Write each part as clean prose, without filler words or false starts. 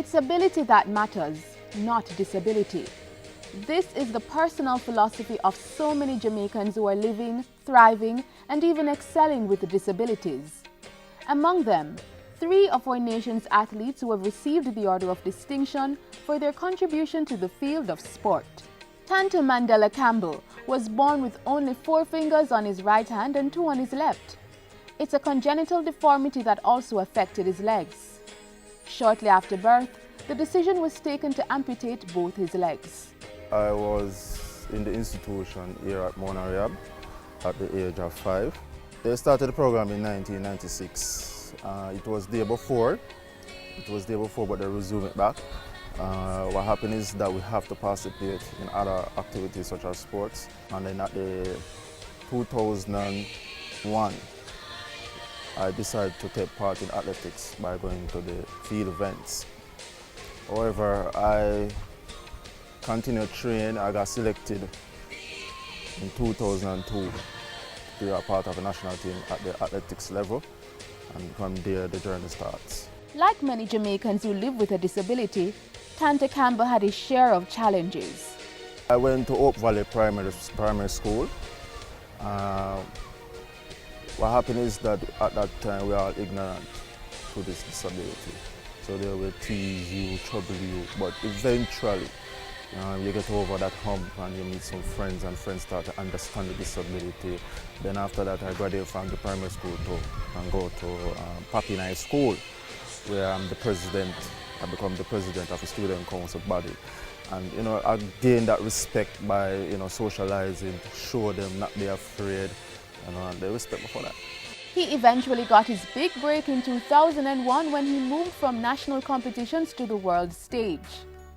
It's ability that matters, not disability. This is the personal philosophy of so many Jamaicans who are living, thriving, and even excelling with disabilities. Among them, 3 of our nation's athletes who have received the Order of Distinction for their contribution to the field of sport. Tanto Mandela Campbell was born with only 4 fingers on his right hand and 2 on his left. It's a congenital deformity that also affected his legs. Shortly after birth, the decision was taken to amputate both his legs. I was in the institution here at Honourees at the age of 5. They started the program in 1996. It was there before, but they resumed it back. What happened is that we have to participate in other activities such as sports. And then at the 2001, I decided to take part in athletics by going to the field events. However, I continued training. I got selected in 2002 to be a part of a national team at the athletics level, and from there the journey starts. Like many Jamaicans who live with a disability, Tanto Campbell had his share of challenges. I went to Oak Valley Primary School. What happened is that at that time we are all ignorant to this disability. So they will tease you, trouble you, but eventually you get over that hump and you meet some friends and friends start to understand the disability. Then after that I graduated from the primary school and go to Papin High School, where I'm the president. I become the president of the student council body. And I gain that respect by socializing, show them not be afraid, and they respect me for that. He eventually got his big break in 2001 when he moved from national competitions to the world stage.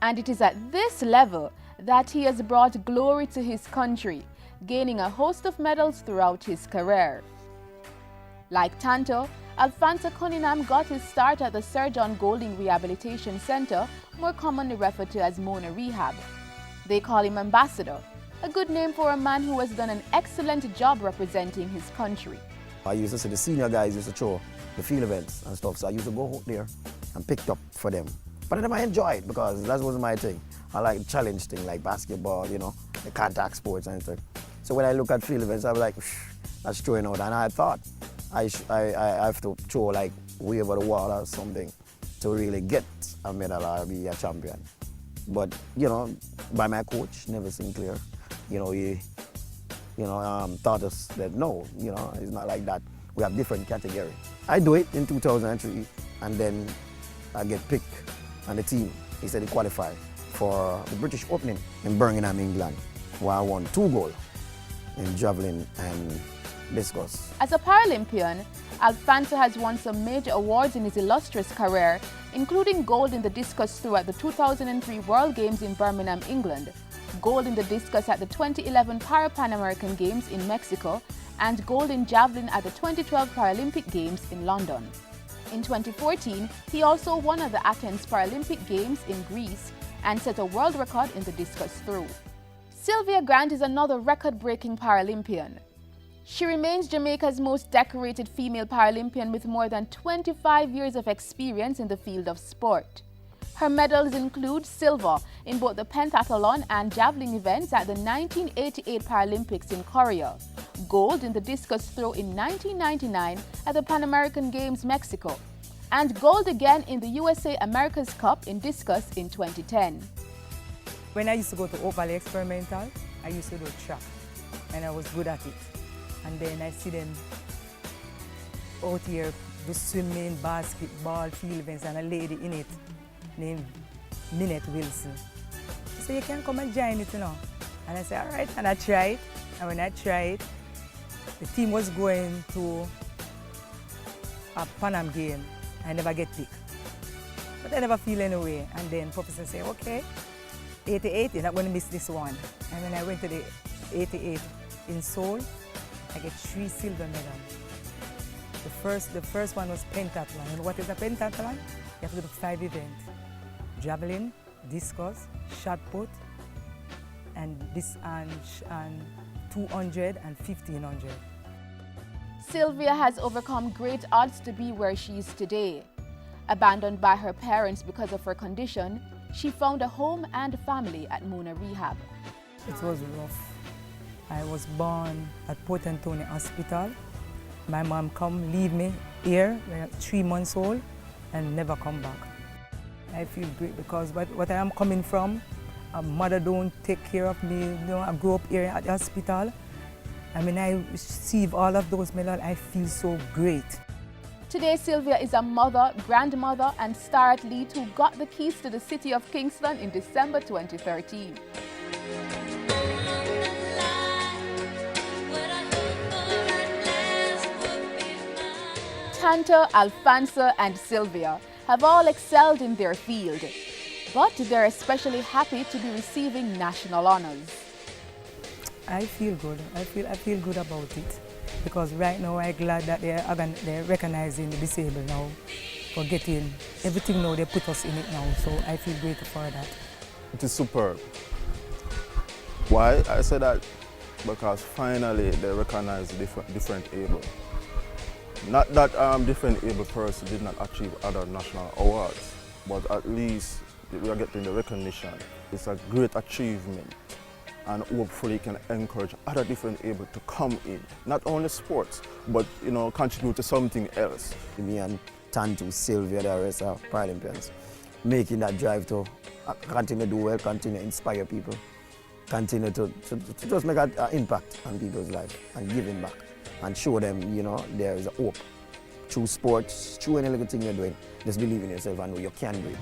And it is at this level that he has brought glory to his country, gaining a host of medals throughout his career. Like Tanto, Alphonso Cunningham got his start at the Sir John Golding Rehabilitation Centre, more commonly referred to as Mona Rehab. They call him Ambassador, a good name for a man who has done an excellent job representing his country. I used to see the senior guys used to throw the field events and stuff, so I used to go out there and pick up for them. But I never enjoyed it because that wasn't my thing. I like the challenge thing, like basketball, the contact sports and stuff. So when I look at field events, I'm like, that's throwing out. And I thought I have to throw like way over the wall or something to really get a medal or be a champion. But, by my coach, Never Sinclair, he taught us that no, it's not like that. We have different categories. I do it in 2003, and then I get picked on the team. He said he qualified for the British Opening in Birmingham, England, where I won 2 gold in javelin and discus. As a Paralympian, Alphonso has won some major awards in his illustrious career, including gold in the discus throw at the 2003 World Games in Birmingham, England, gold in the discus at the 2011 Pan American Games in Mexico, and gold in javelin at the 2012 Paralympic Games in London. In 2014, he also won at the Athens Paralympic Games in Greece and set a world record in the discus throw. Sylvia Grant is another record-breaking Paralympian. She remains Jamaica's most decorated female Paralympian with more than 25 years of experience in the field of sport. Her medals include silver in both the pentathlon and javelin events at the 1988 Paralympics in Korea, gold in the discus throw in 1999 at the Pan American Games Mexico, and gold again in the USA America's Cup in discus in 2010. When I used to go to Oak Valley Experimental, I used to do track, and I was good at it. And then I see them out here do swimming, basketball, field events, and a lady in it named Minette Wilson. She said, you can come and join it, And I said, all right, and I tried. And when I tried, the team was going to a Pan Am game. I never get picked. But I never feel any way. And then Professor said, okay, 88, you're not going to miss this one. And when I went to the 88 in Seoul, I get 3 silver medals. The first one was pentathlon. And what is a pentathlon? You have to do 5 events. Javelin, discus, shot put, and 200 and 1500. Sylvia has overcome great odds to be where she is today. Abandoned by her parents because of her condition, she found a home and family at Mona Rehab. It was rough. I was born at Port Antonio Hospital. My mom come leave me here when I'm 3 months old and never come back. I feel great because what I am coming from, a mother don't take care of me. You know, I grew up here at the hospital. I mean, I receive all of those medals. I feel so great. Today, Sylvia is a mother, grandmother, and star athlete who got the keys to the city of Kingston in December 2013. Tanta, Alfonso, and Sylvia have all excelled in their field, but they're especially happy to be receiving national honors. I feel good. I feel good about it because right now I'm glad that they're recognizing the disabled now for getting everything now. They put us in it now, so I feel grateful for that. It is superb. Why I say that? Because finally they recognize different able. Not that different able person did not achieve other national awards, but at least we are getting the recognition. It's a great achievement, and hopefully can encourage other different able to come in, not only sports, but contribute to something else. Me and Tantu, Sylvia, the rest of Paralympians, making that drive to continue to do well, continue to inspire people, continue to just make an impact on people's life and giving back and show them, there is a hope. Through sports, through any little thing you're doing, just believe in yourself and know you can do it.